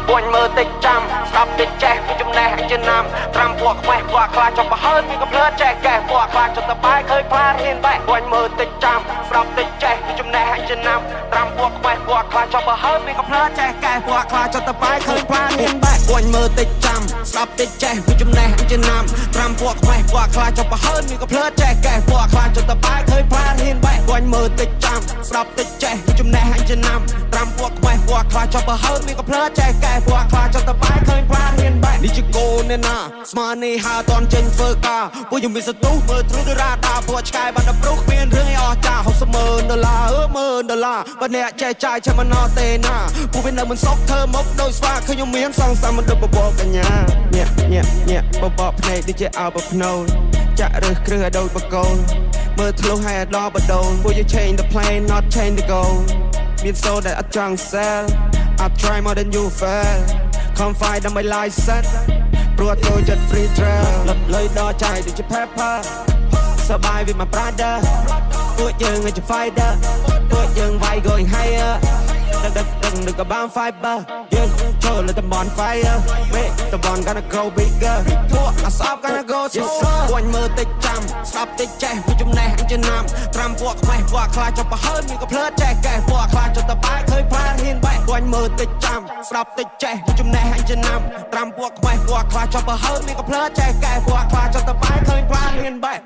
Buồn mơ tích trăm Stop tích trẻ vì chúng này hãy chân nằm Trăm buộc quay qua khla cho bà hơn vì gặp lỡ trẻ kẻ buộc khla cho ta bái khơi khla hiên bại Buồn mơ tích trăm Stop tích trẻ vì chúng này hãy chân nằm Trăm buộc quay qua khla cho bà hơn vì gặp lỡ trẻ kẻ buộc khla cho ta bái khơi khla hiên bại Buồn mơ tích trăm Stop tích trẻ vì chúng này hãy chân nằm Trăm buộc quay qua khla cho bà hơn vì gặp lỡ trẻ kẻ buộc khla cho ta bái khơi khla hiên bại Buồn mơ tích trăm Stop tích trẻ vì chúng này hãy chân nằm Trăm buộc quay qua khla cho bà hơn vì gặp lỡ trẻ kẻ buộc khla cho ta bái khơi khla hiên bại Đi chứ cô nên à Smani hà toàn trên phơ ca Vô dùng bị sơ tú mơ thú đưa ra đà Vô chai bàn đập rút miên rương ai cha Học sơ mơ đô la Và nẹ trẻ trai cha mà nó tê nà Vô bên nào mình sốc thơ mốc đôi xoa Khơi nhung miếng xong xa mình đập bò cả nhà Nhẹ bò này đi chơi ảo bập nâu Chạ rửa krư ở đâu bà câu Mơ thú hay ở đó bà đầu Vô you change the plane not change the goal Miên sâu that I drunk sell I try more than you fail Không phải đâm bài licenseព្រោះtôiចិត្ត free trail លឹកលុយដល់ចាយដូចជា pepper សបាយ with my brother ពួកយើងជា fighter ពួកយើងវាយ going higher ដឹកក៏បាន fiber យើងចូលលើតំបន់ fire មេតំបន់ gonna go bigger ពួកអាសប់ gonna go slower គួញមើលតិចចាំស្ដាប់តិចចេះពីចំណេះអញចំណាំត្រាំពួកខ្វេះពួកខ្លាចចុះប្រហើនមានក៏ភ្លើចេះកែពួកខ្លាចចុះតបាយឃើញផ្លាហ៊ានបែកគួញមើលតិចចាំស្ដាប់តិចចេះពីចំណេះអញចំណាំត្រាំពួកខ្វេះពួកខ្លាចចុះប្រហើនមានក៏ភ្លើចេះកែពួកខ្លាចចុះតបាយឃើញផ្លាហ៊ានបែក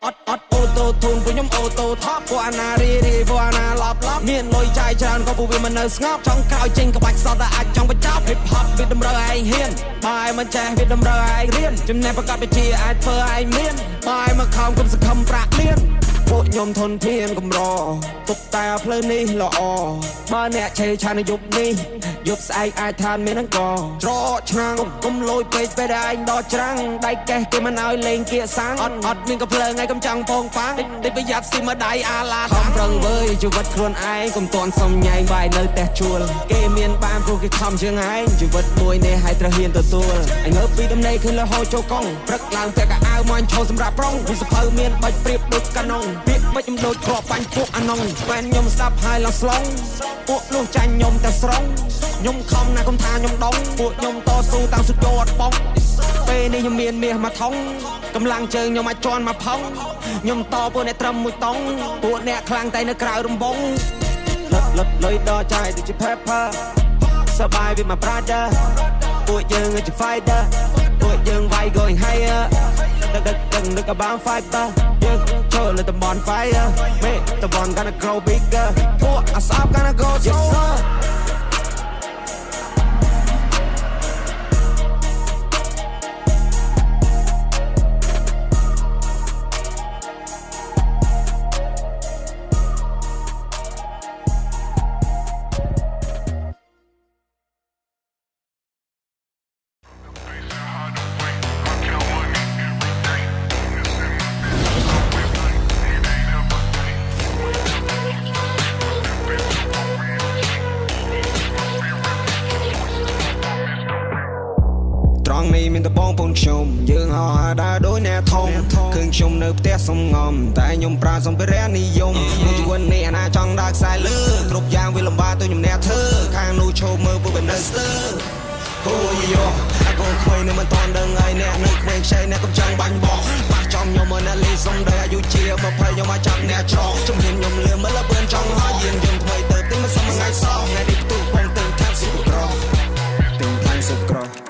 អត់អូតូធូនពួកខ្ញុំអូតូថប់ពួកអាណារីពួកអាណាឡប់មានលុយចាយច្រើនក៏ពួកវាមិននៅស្ងប់ចង់ក្រោយចេញក្បាច់សតតែអាចចង់បញ្ចប់ hip hop វាតម្រូវឯងហ៊ានបាយមិនចេះវាតម្រូវឯងរៀនចំណេះប្រកបវិជ្ជាអាចធ្វើឯងមានបាយមកខំគុំសង្ឃឹមប្រាក់លៀនពួកខ្ញុំធនធានកំរទុកតែផ្លូវនេះល្អបើអ្នកឆេឆានយប់នេះយប់ស្អែកអាចឋានមានអង្គច្រកឆ្នាំងគុំលួយពេកពេលឯងដល់ច្រាំងដៃកេះគេមិនឲ្យលេងគៀកសាំងអត់មានកំភ្លើងឯងកំចង់ពងប៉ាំងតិចប្រយ័ត្នស៊ីមើដៃអាឡាខំប្រឹងវើយជីវិតខ្លួនឯងកុំតន់សំញែងបាយនៅតែជួលគេមានបានព្រោះគេខំជាងឯងជីវិតមួយនេះឲ្យត្រូវហ៊ានទទួលឯងងើបពីដំណេកឃើញលហោចូលកង់ព្រឹកឡើងតែកៅអៅមកឈោសម្រាប់ប្រុងវាសភៅមានបាច់ព្រៀបដូចកាណុងពាក្យមិនខ្ញុំដូចគ្រាប់បាញ់ពួកអាណុងស្វែនខ្ញុំស្ដាប់ហើយឡងស្លងពួកនោះចាញ់ខ្ញុំតែស្រងខ្ញុំខំណាស់កុំថាខ្ញុំដងពួកខ្ញុំតស៊ូតាំងសុទ្ធយអត់បងពេលនេះខ្ញុំមានមាសមួយថងកម្លាំងជើងខ្ញុំអាចជន់មកផុងខ្ញុំតពួកអ្នកត្រឹមមួយតង់ពួកអ្នកខ្លាំងតែនៅក្រៅរំបងលឹកលុយដល់ចាយដូចជា pepper សបាយ with my brother ពួកយើងជា fighter ពួកយើងវាយ going higher ដឹកក៏បាន fighter យើងចូលលើតំបន់ fire មេតំបន់ gonna grow bigger ពួកអាសប់ gonna go slowerមានតបងពងខ្ញុំយើងហៅហាដាដូចអ្នកធំឃើញខ្ញុំនៅផ្ទះសំងំតែខ្ញុំប្រើសម្ភារៈនិយមមួយជីវិតនេះអាណាចង់ដើរខ្សែលើគ្រប់យ៉ាងវាលំបាកទៅខ្ញុំអ្នកធ្វើខាងនោះឈោមើលពួកវានៅស្ទើអូយោអាកូនខ្វែងនៅមិនតន់ដឹងហើយអ្នកនៅខ្វែងខ្ចីអ្នកកំចង់បាញ់បោះបាក់ចំខ្ញុំមកអ្នកលីសំដីអាយុជា20ខ្ញុំមកចាប់អ្នកច្រកជំនាញខ្ញុំលឿនមើលលឿនចង់ហើយយានយន្តថ្មីទៅទីមិនសមថ្ងៃសោះថ្ងៃនេះផ្ទុះបងទៅថាស៊ីក្រទិញថាស៊ីក្រ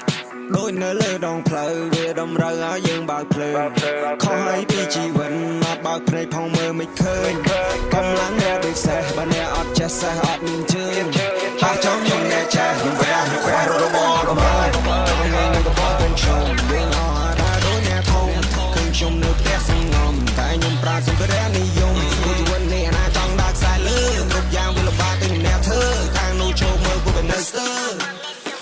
ដូចនៅលើដងផ្លូវវាតម្រូវឲ្យយើងបើកភ្លើងខុសហើយពីជីវិតអត់បើកភ្នែកផងមើលមិនឃើញកម្លាំងអ្នកដូចសេះបើអ្នកអត់ចេះសេះអត់មានជើងហើយចង់ខ្ញុំអ្នកចេះខ្ញុំវ៉ារត់មកក៏មកចង់ខ្ញុំក៏បងខ្ញុំវិញអត់ថាដូចអ្នកធំឃើញខ្ញុំនៅផ្ទះសងំតែខ្ញុំប្រើសម្ភារៈនិយមជីវិតនេះអាណាចង់ដើរខ្សែលើគ្រប់យ៉ាងវាលំបាកទៅខ្ញុំអ្នកធ្វើខាងនោះចូលមើលពួកវានៅស្ទើ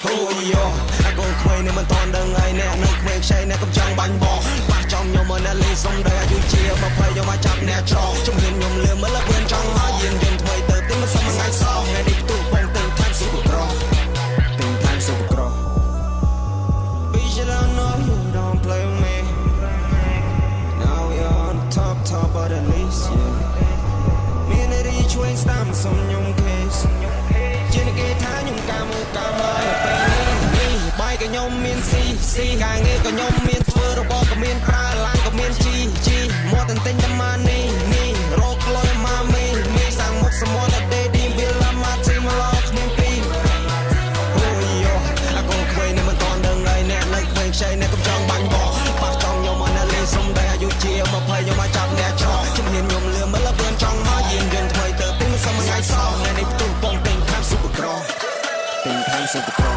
អូយោអាកូនខ្វែងនៅមិនតន់ដឹងហើយអ្នកនៅខ្វែងខ្ចីអ្នកកំចង់បាញ់បោះបាក់ចំខ្ញុំមកអ្នកលីសំដីអាយុជា20ខ្ញុំមកចាប់អ្នកច្រកជំនាញខ្ញុំលឿនមើលលឿនចង់ហើយយានយន្តថ្មីទៅទីមិនសមថ្ងៃសោះថ្ងៃនេះផ្ទុះបងទៅថាស៊ីក្រទិញថាស៊ីក្រ Bitch I don't know you don't play with me Now we on top of the list yeah មានរីឆ្វេងស្ដាំសុំខ្ញុំ case ជាគេថាខ្ញុំ ខ្ញុំមានស៊ីការងារក៏ខ្ញុំមានធ្វើរបស់ក៏មានប្រើឡានក៏មានជីមកតែទិញតែម៉ានេះរកលុយមកមីសាំងមុខសមុទ្រតែដេឌីវាឡាមកទីមកឡគ្មានពីអូយយោអាកូនខ្វែងនេះមិនតន់ដឹងហើយអ្នកនៅខ្វែងខ្ចីអ្នកកំចង់បាញ់បោះបាក់ចង់ខ្ញុំមកអ្នកលេងសុំតែអាយុជា20ខ្ញុំមកចាប់អ្នកច្រកជំនាញខ្ញុំលឿនមើលលឿនចង់មកយានយន្តថ្មីទៅទិញមិនសមថ្ងៃសោះនៅនេះផ្ទុះបងទិញខាំស៊ុបក្រទិញខាំស៊ុបក្រ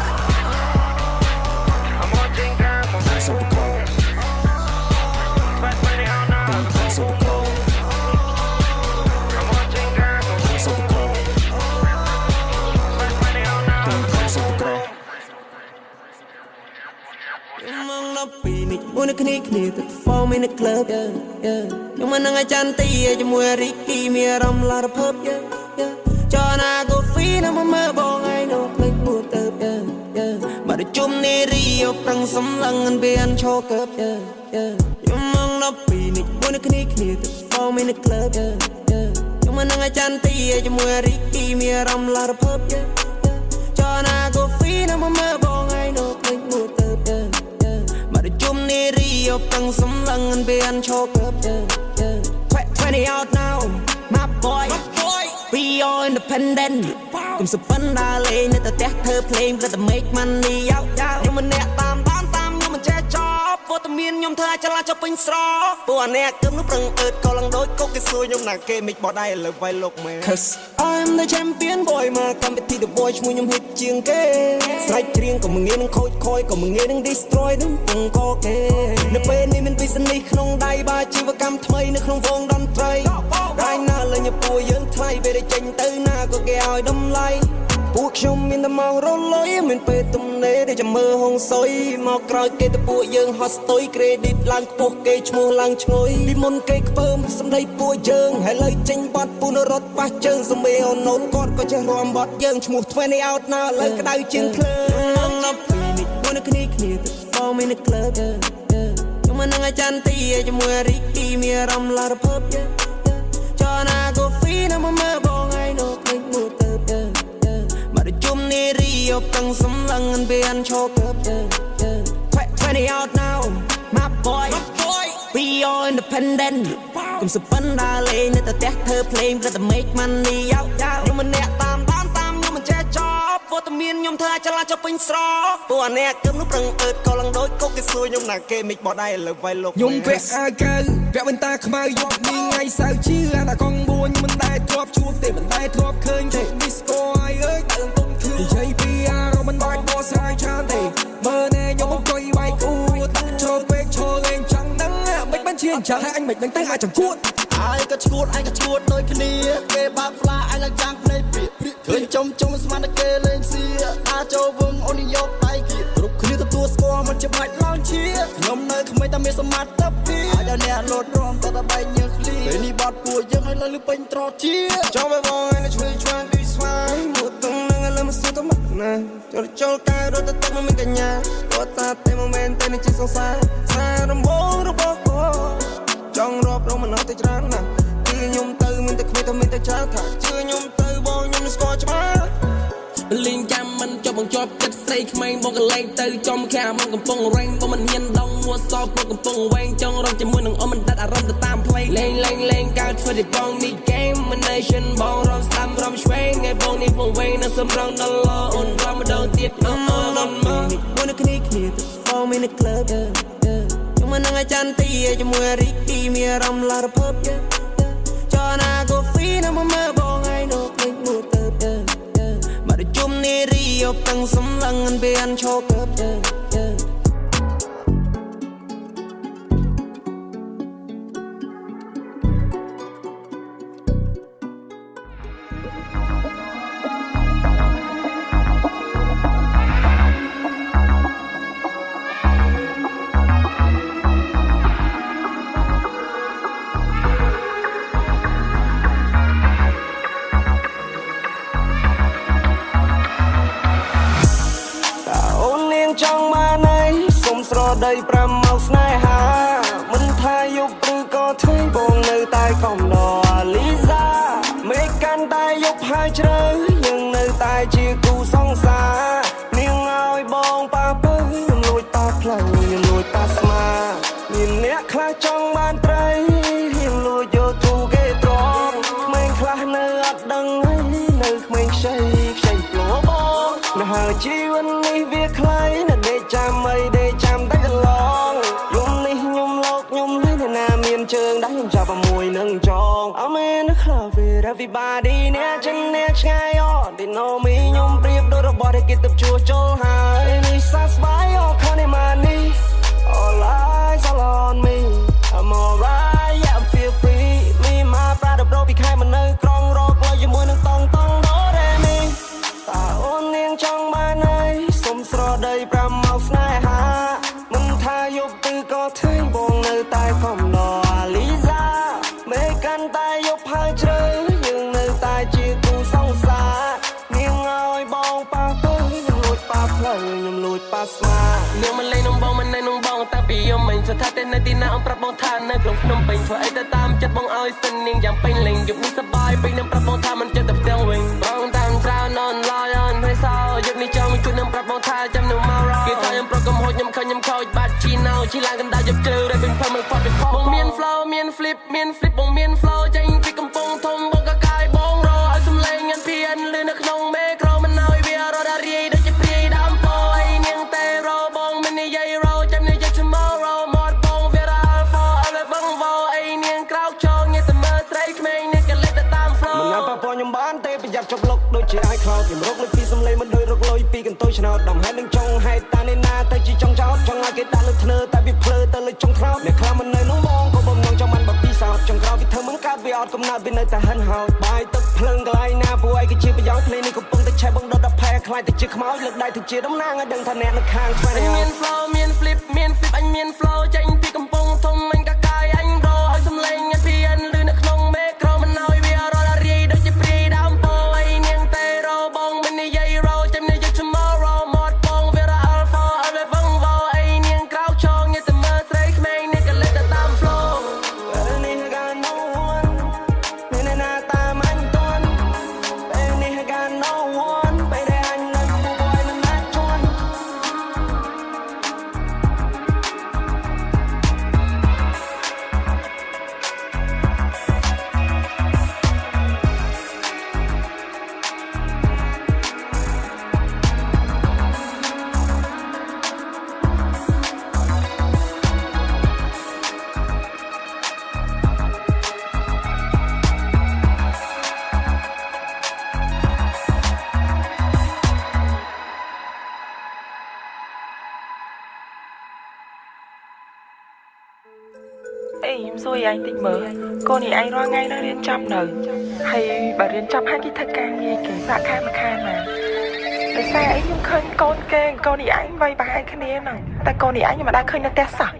ពីនេះមួយនៅគ្នាទៅ form in the club ខ្ញុំមិននឹងអាចារ្យទីជាមួយរីគីមានអារម្មណ៍ឡារភើបចណាកូហ្វីនៅមើលបងឯងនោះភ្លេចពួតទៅមកជុំនេះរីប្រឹងសំឡឹងអនវានឈោកើបខ្ញុំមកពីនេះមួយនៅគ្នាទៅ form in the club ខ្ញុំមិននឹងអាចារ្យទីជាមួយរីគីមានអារម្មណ៍ឡារភើបចណាកូហ្វីនៅមើលបងឯងនោះភ្លេចពួតទៅជុំនេះរីប្រឹងសំឡឹងអនវានឈោកើប20 out now my boy we all independent ខ្ញុំសុបិនដើរលេងនៅតែផ្ទះធ្វើភ្លេងក៏តែ make money យោខ្ញុំមិនអ្នកតាមខ្ញុំមិនចេះចប់វត្តមានខ្ញុំធ្វើអាចឆ្លាតចុះពេញស្រពួកអាអ្នកគឹមនោះប្រឹងអើតក៏ឡើងដូចកុកគេសួរខ្ញុំណាគេមិនបោះដៃឥឡូវវាយលោកមែន Cause I'm the champion boy មកកម្មវិធី The Voice ឈ្មោះខ្ញុំ hit ជាងគេស្រែកច្រៀងក៏មិនងាយនឹងខូចខ້ອຍក៏មិនងាយនឹង destroy នឹងពងក៏គេនៅពេលនេះមាន business ក្នុងដៃបើជីវកម្មថ្មីនៅក្នុងវងតន្ត្រីរាយណាស់លេងពួកយើងថ្លៃពេលចេញទៅណាក៏គេឲ្យតម្លៃពួកខ្ញុំមានតែមករលុយមានពេលទំនេរដែលចាំមើលហងសុយមកក្រោយគេទៅពួកយើងហត់ស្ទុយ credit ឡើងខ្ពស់គេឈ្មោះឡើងឈ្ងុយពីមុនគេខ្ពើមសម្ដីពួកយើងហើយលើចេញបាត់ពូនរត់ប៉ះជើងសមេអូនូនគាត់ក៏ចេះរាំបាត់យើងឈ្មោះ20 out ណាលើក្តៅជាងភ្លើងដល់ពីនេះមួយនៅគ្នាទៅ form in the club ខ្ញុំមិននឹងអាចារ្យទីជាមួយរីគីមានអារម្មណ៍ឡារភើបចណាកូហ្វីនៅមើលបងឯងនោះភ្លេចមួយទៅជុំនេះរីប្រឹងសំឡឹងអនវានឈោកើប20 out now my boy we all independent ខ្ញុំសុបិនដើរលេងនៅតែផ្ទះធ្វើភ្លេងក៏តែ make money យោខ្ញុំមិនអ្នកតាមខ្ញុំមិនចេះចប់វត្តមានខ្ញុំធ្វើអាចឆ្លាតចុះពេញស្រពួកអាអ្នកគឹមនោះប្រឹងអើតក៏ឡើងដូចកុកគេសួរខ្ញុំណាគេមិនបោះដៃឥឡូវវាយលោកខ្ញុំពាក់អាវកៅពាក់វ៉ែនតាខ្មៅយប់នេះថ្ងៃសៅរ៍ជាអាណាកងបួនខ្ញុំមិនដែលធ្លាប់ជួបទេមិនដែលធ្លាប់ឃើញទេ disco ហើយអើយដើមទុំគឺនិយាយពីអារម្មណ៍មិនបាច់បោះស្រាយឆានទេមើលណែខ្ញុំអង្គុយវាយគូដាក់ឈរពេកឈរលេងចង់ដឹងមិនបានជាអញ្ចឹងហើយអញមិនដឹងទៅអាចចង្គួតហើយក៏ឈួតឯងក៏ឈួតដូចគ្នាគេបើកផ្លាឯងឡើងចាំភ្នែកព្រាកឃើញចុំស្មានតែគេលេងសៀអាចចូលវងអូនយកដៃគៀគ្រប់គ្នាទទួលស្គាល់មិនច្បាច់ឡងឈៀខ្ញុំនៅក្មេងតែមានសមត្ថភាពឲ្យដល់អ្នកលោតរំតែបែកញើសឃ្លីពេលនេះបាត់ពួកយើងឲ្យលើពេញត្រជាចង់ឲ្យបងឯងជួយឆ្វាងពីស្វាយមកតុងនឹងឥឡូវមកសួរទៅមកណាចូលកៅរត់ទៅទឹកមិនមានកញ្ញាគាត់តាតែមិនមែនតែនេះជាសង្សារសារដំបងរបស់គាត់ចង់រាប់រងមិនអត់ទៅច្រើនណាគឺខ្ញុំទៅមានតែគ្មានតែមានតែច្រើនថាជឿខ្ញុំទៅបងខ្ញុំស្គាល់ច្បាស់លីងចាំមិនចប់បង្ជាប់ចិត្តស្រីក្មេងបងកលែងទៅចំខាមិនកំពុងរែងបងមិនហ៊ានដងមួសបងកំពុងវែងចង់រំជាមួយនឹងអមមិនដាច់អារម្មណ៍ទៅតាមផ្លេងលេងកើតធ្វើទីបងនេះ game មិន nation បងរំស្ដាំរំឆ្វេងឯបងនេះវងវែងនៅសំរងដល់អូនរំម្ដងទៀតអូនដល់មកមួយនៅគ្នាទៅ form in the club ខ្ញុំមិននឹងអាចារ្យទីជាមួយរីគីមានអារម្មណ៍ឡារភើបចណាកូហ្វីនៅមើលបងឯងនោះភ្លេចមួយទៅជុំនេះរីប្រឹងសំឡឹងអនវានឈោកើបចង់មកណៃសុំស្រដី5មកស្នេហាមិនថាយប់ឬក៏ថ្ងៃបងនៅតែកំដរលីសាមេកាន់តែយប់ហើយជ្រៅយើងនៅតែជាគូសង្សារនាងឲ្យបងប៉ាពើរំល ហើយជីវិតនេះវាខ្លីណាស់ដេកចាំអីដេកចាំតែកន្លងយំនេះខ្ញុំលោកខ្ញុំលេងតែណាមានជើងដែរខ្ញុំចាប់អាមួយនឹងចង I'm in the club with everybody អ្នកចិនអ្នកឆ្ងាយអត់ They know me ខ្ញុំប្រៀបដូចរបស់ដែលគេទៅជួសជុលហើយនេះសះស្បើយអត់ខនម៉ានី All eyes all on me I'm alright yeah I'm feel free me my brother bro ពីខែមកនៅក្រុងរកលុយជាមួយនឹងតង់តង់ដូរ៉េមីតើអូននាងចង់បានអីសុំស្រដី5មកស្នេហាមិនថាយប់ឬក៏ថ្ងៃបងនៅតែខំរអាលីសាមេកាន់តែយប់ហើយជ្រៅយើងនៅតែជាគូសង្សារនាងឲ្យបងប៉ះទៅខ្ញុំលួចប៉ះផ្លូវខ្ញុំលួចប៉ះស្មានាងមិនលេងនំបងមិននៅនំបងតែពីយំមិញស្ថិតតែនៅទីណាអមប្រាប់បងថានៅក្នុងភ្នំពេញធ្វើអីទៅតាមចិត្តបងឲ្យសិននាងយ៉ាងពេញលេងយប់នេះសប្បាយពេញនឹងប្រាប់បងថាមិនចិត្តទៅផ្ទាំងវិញបងតាមច្រើននន់ឡាយអនហើយសោយប់នេះចង់ជួយនឹងប្រាប់បងថាចាំនឹងមករកគេថាខ្ញុំប្រកកំហុសខ្ញុំខឹងខ្ញុំខូចបាត់ជីណៅជីឡើងកណ្ដាលយប់ជ្រៅរែកពេញផឹមមិនផាត់ពីផងបងមាន flow មាន flip បងមាន flow ចេញពីកំពង់ធំបងក៏កាយបងរឲ្យសំឡេងញ៉ាំភៀនលឺនៅក្នុងមេក្រូមិនឲ្យវារត់រាយដូចជាព្រាយដើមពោអីនាងតែរបងមិននិយាយរចាំនិយាយ tomorrow មកបងវារ៉ា for ឲ្យបងវ៉ោអីនាងក្រោកចងញ៉ាំតែមើលស្រីក្មេងនេះក៏លេចទៅតាម flow មិនណាប៉ះពខ្ញុំបានទេប្រយ័ត្នជប់លុកដូចជាឲ្យខ្លោចខ្ញុំរកលុយពីសំឡេងមិនដូចរកលុយពីកន្ទុយឆ្នោតដំហេតុនឹងចង់ហេតុតានេះណាទៅជាចង់ចោតចង់ឲ្យគេដាក់លើធ្នើតែវាភ្លើទៅលើចុងថ្នោតអ្នកខ្លះមិននៅនោះបងក៏បំណងចង់បានបបពីសោតចង់ក្រោយវាធ្វើមិនកើតវាអត់កំណត់វានៅតែហិនហោចបាយទឹកភ្លើងកន្លែងណាពួកឯងក៏ជាប្រយោជន៍ភ្លេងនេះកំពុងតែឆេះបងដុតដល់ផែខ្លាយទៅជាខ្មោចលើកដៃទៅជាតំណាងឲ្យដឹងថាអ្នកនៅខាងខ្វែងមាន flow មាន flip អញមាន flow ចេញពីកំពង់ធំអញក៏កាយអញរឲ្យសំឡេងញ៉ាំភៀនលឺនៅក្នុងមេក្រូមិនឲ្យវារត់រាយដូចជាព្រាយដើមពោអីនាងតែរបងមិននិយាយរចាំនិយាយ tomorrow មកបងវារ៉ា alpha ឲ្យបងវ៉ោអីនាងក្រោកចងញ៉ាំតែមើលស្រីក្មេងនេះក៏លេចទៅតាម flow ពេលនេះ got no one មានណាតាមអញតន់ពេលនេះ got no one ពេលដែលអញនៅគួរឲ្យមិនណាជន់អេខ្ញុំសួរឯងតិចមើលកូននេះឯងរាល់ថ្ងៃនៅរៀនចប់នៅហើយបើរៀនចប់ហើយគេធ្វើការងារគេសាក់ខែមួយខែមកដោយសារអីខ្ញុំឃើញកូនគេកូននេះឯងវាយប្រហែលគ្នាហ្នឹងតែកូននេះឯងខ្ញុំមិនដែលឃើញនៅផ្ទះសោះ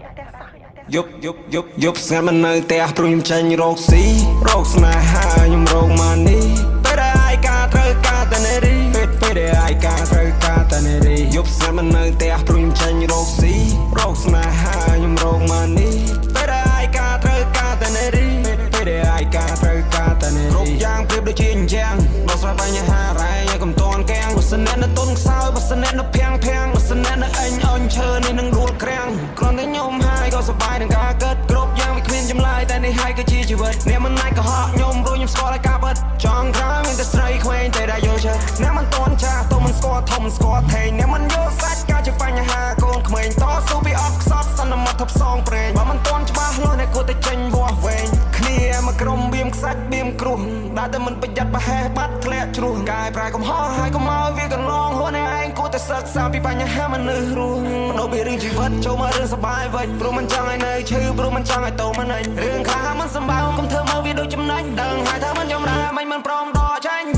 យប់ស្ងាត់មិននៅផ្ទះព្រោះខ្ញុំចាញ់រកស៊ីរកស្នេហាខ្ញុំរកម៉ានីពេលដែលឯកាត្រូវការតែនារីពេលដែលឯកាត្រូវការតែនារីយប់ស្ងាត់មិននៅផ្ទះព្រោះខ្ញុំចាញ់រកស៊ីរកស្នេហាខ្ញុំរកម៉ានីពេលដែលឯកាត្រូវការតែនារីពេលដែលឯកាត្រូវការតែនារីគ្រប់យ៉ាងប្រៀបដូចជាអញ្ចឹងដោះស្រាយបញ្ហារ៉ែឲ្យកុំតន់កៀងបើសិនអ្នកនៅទុនខ្សោយបើសិនអ្នកនៅភាំងបើសិនអ្នកនៅអញអញឈើនេះនឹងដួលក្រាំងគ្រាន់តែខ្ញុំហើយក៏សប្បាយនឹងការកើតគ្រប់យ៉ាងវាគ្មានចម្លើយតែនេះហើយគឺជាជីវិតអ្នកមិនណាច់ក៏ហក់ខ្ញុំព្រោះខ្ញុំស្គាល់ឲ្យការពិតចង់ក្រោយមានតែស្រីក្មេងតែដែលយល់ចិត្តអ្នកមិនតន់ចាស់ទៅមិនស្គាល់ធំមិនស្គាល់ថេងអ្នកមិនយល់សាច់ការជាបញ្ហាកូនក្មេងតស៊ូពីអត់ខ្សត់សន្មត់ថប់សងព្រេងបើមិនតន់ច្បាស់លាស់អ្នកគួរតែចេញវាស់វែងគ្នាមកក្រុមបៀមខ្សាច់បៀមគ្រោះដែលតែមិនប្រយ័ត្នប្រហែសបាត់ធ្លាក់ជ្រោះកាយប្រែកំហុសហើយកុំឲ្យវាកន្លងហួនឯងគួរតែសិក្សាពីបញ្ហាមនុស្សរស់បដូរពីរឿងជីវិតចូលមករឿងសប្បាយវិញព្រោះមិនចង់ឲ្យនៅឈឺព្រោះមិនចង់ឲ្យតោមិនអញរឿងខ្លះមិនសម្បើកុំធ្វើមើលវាដូចចំណេញដឹងហើយថាមិនចំណាមិនព្រមដកចាញ់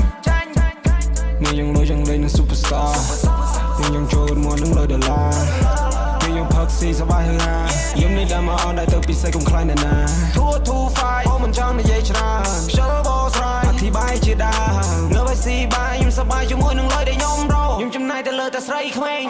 នាងលុយយ៉ាងលេងនឹង superstar នាងយ៉ាងចូលមកនឹង100ដុល្លារនាងយ៉ាងផឹកស៊ីសប្បាយហឺហាយំនេះដើមមកអនដែរទៅពិសេសកុំខ្លាចអ្នកណាធូហ្វាយអូមិនចង់និយាយច្រើនខ្យល់បោស្រ័យអធិប្បាយជាដើមនៅឲ្យស៊ីបាយខ្ញុំសប្បាយជាមួយនឹងលុយដែលខ្ញុំរកខ្ញុំចំណាយទៅលើតែស្រីក្មេង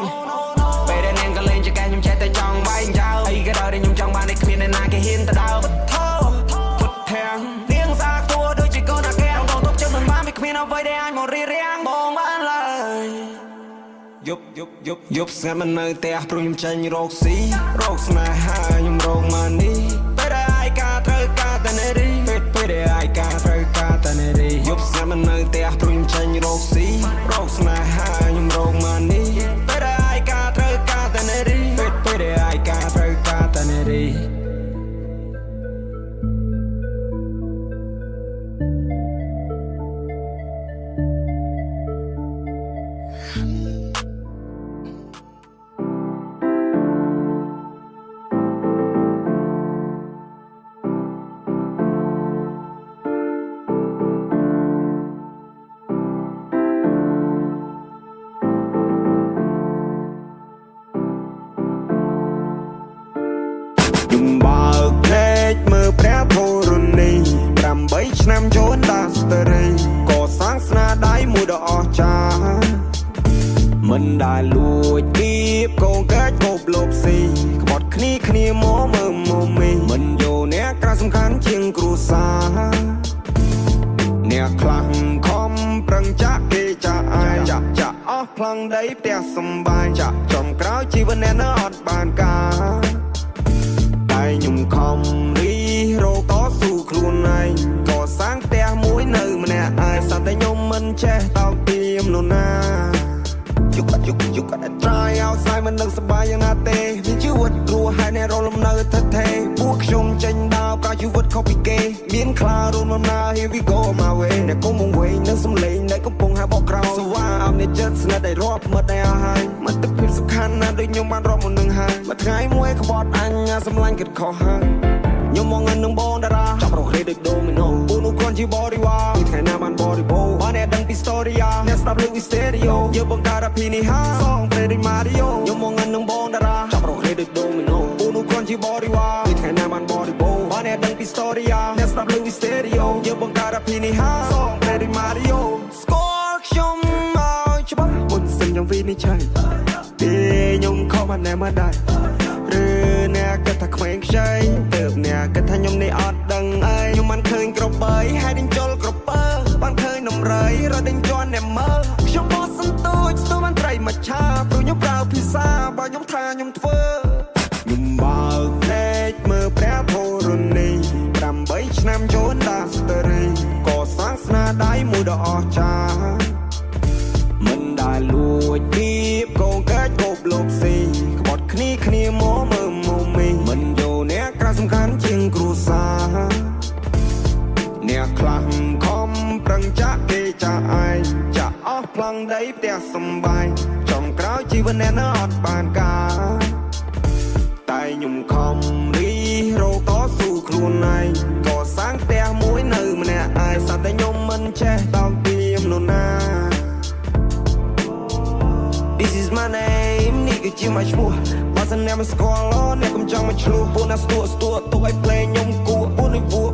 ពេលដែលនាងក៏លេងចកែខ្ញុំចេះតែចង់បែងចោលអីក៏ដោយខ្ញុំចង់បានតែគ្មានអ្នកណាគេហ៊ានទៅដើរពុតធាំងនាងសាគួរដូចជាកូនអាកែងដល់ទុកចិត្តមិនបានវាគ្មានអ្វីដែលអាចមករៀបរៀងបងបានឡើយយប់ស្ងាត់មិននៅផ្ទះព្រោះខ្ញុំចាញ់រកស៊ីរកស្នេហាខ្ញុំរកម៉ានីពេលដែលឯកាត្រូវការតែនារីពេលដែលឯកាត្រូវការតែនារីយប់ស្ងាត់មិននៅផ្ទះព្រោះខ្ញុំចាញ់រកស៊ីរកស្នេហាខ្ញុំរកម៉ា មិនដែលលួចទៀបកូនកើតគប់លបស៊ីក្បត់គ្នាមកមើលមកមីមិនយកអ្នកក្រៅសំខាន់ជាងគ្រួសារអ្នកខ្លាំងខំប្រឹងចាក់គេចាក់អាយចាក់អស់ផ្លង់ដីផ្ទះសំបាយចាក់ចំក្រោយជីវិតអ្នកនៅអត់បានការតែខ្ញុំខំរីរកតស៊ូខ្លួនឯងកសាងផ្ទះមួយនៅម្នាក់ឯងសត្វតែខ្ញុំមិនចេះតោកទាមនរណាយុគតែ try ឲ្យស្អីមិននឹងសប្បាយយ៉ាងណាទេមានជីវិតរស់ហើយអ្នករលំនៅថិតថេរពួកខ្ញុំចេញដើរប្រជីវិតខុសពីគេមានខ្លារួមដំណើរ here we go my way អ្នកកុំមកវិញនឹងសំឡេងដែលកំពុងហាបបក្រោយស្វាអមនេះចិត្តស្និទ្ធដែលរាប់មើលតែអស់ហើយមិត្តភាពសំខាន់ណាស់ដូចខ្ញុំបានរាប់មុននឹងហើយមួយថ្ងៃមួយក្បត់អញសម្លាញ់គិតខុសហើយខ្ញុំមកនឹងបងតារាចាប់រកគ្នាដូចដូមីណូពូនោះគ្រាន់ជាបរិវារថ្ងៃណាបានបរិបូរបានអ្នកដឹងពី story អ្នកស្ដាប់លើ stereo យើងបង្កើតអភិនិហាសងព្រេដូច Mario ខ្ញុំមកនឹងបងតារាចាប់រកគ្នាដូចដូមីណូពូនោះគ្រាន់ជាបរិវារថ្ងៃណាបានបរិបូរបានអ្នកដឹងពី story អ្នកស្ដាប់លើ stereo យើងបង្កើតអភិនិហាសងព្រេដូច Mario ស្គាល់ខ្ញុំមកច្បាស់មុនសិនយ៉ាងវិនិច្ឆ័យខ្ញុំខំបានណែមកដែរឬអ្នកគិតថាក្មេងខ្ចីទៅអ្នកគិតថាខ្ញុំនេះអត់ដឹងអីខ្ញុំមិនឃើញក្របីហើយដេញជុលក្រពើបានឃើញនំរៃរត់ដេញជន់អ្នកមើលខ្ញុំបោះសន្ទូចស្ទូបានត្រីមកឆាព្រោះខ្ញុំប្រើភាសាបើខ្ញុំថាខ្ញុំធ្វើខ្ញុំបើកភ្នែកមើលព្រះធរណី8ឆ្នាំចូលដាស្តរីកសាងស្នាដៃមួយដ៏អស្ចារ្យមិនដែលលួចទៀបកូនកើតគប់លបស៊ីក្បត់គ្នាមកមើលមកមីមិនយកអ្នកក្រៅសំខាន់ជាងគ្រួសារអ្នកខ្លាំងខំប្រឹងចាក់គេចាក់ឯងចាក់អស់ផ្លង់ដីផ្ទះសំបាយចំក្រោយជីវិតអ្នកនៅអត់បានការតែខ្ញុំខំរីរកតស៊ូខ្លួនឯងកសាងផ្ទះមួយនៅម្នាក់ឯងសត្វតែខ្ញុំមិនចេះតោកទាមនរណា This is my name នេះគឺជាមកឈ្មោះបើសិនអ្នកមិនស្គាល់អ្នកកុំចង់មកឆ្លោះពួកណាស្ទួទុកឲ្យភ្លេងខ្ញុំគួរពួកនេះវួ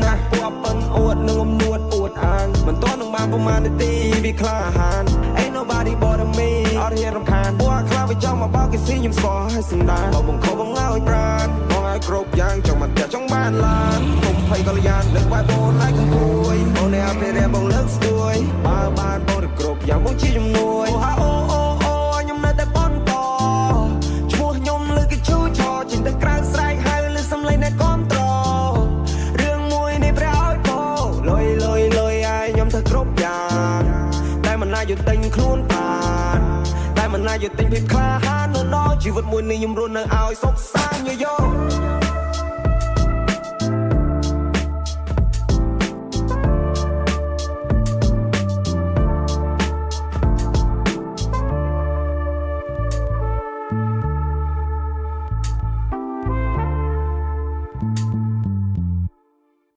ណាស់ពួកប៉ិនអួតនឹងអំនួតអួតអានមិនទាន់នឹងបានប្រមាណនាទីវាក្លាហាន Ain't nobody but me អត់ហ៊ានរំខានពួកខ្លាចចង់មកបោកគេស៊ីខ្ញុំស្គាល់ឲ្យសម្ដានបើបង្ខំបង្ឲ្យប្រានបងឲ្យគ្រប់យ៉ាងចង់មកផ្ទះចង់បានឡានខ្ញុំភ័យកល្យានលើកវាយបងឲ្យកំពួយបងអ្នកអភិរក្សបងលើកស្ទួយបើបានបងទៅគ្រប់យ៉ាងបងជាជំនួយខ្ញុំនៅតែបន្តឈ្មោះខ្ញុំលើកឈូឆោចេញទៅក្រៅស្រែកហៅលើសំឡេងអ្នកគាំទ្ររឿងមួយនេះព្រះឲ្យពោលុយឲ្យខ្ញុំទៅគ្រប់យ៉ាងតែមិនណាយកទិញខ្លួនបានតែមិនណាយកទិញភាពក្លាហាននៅជីវិតមួយនេះខ្ញុំរស់នៅឲ្យសុខសាន្តយោ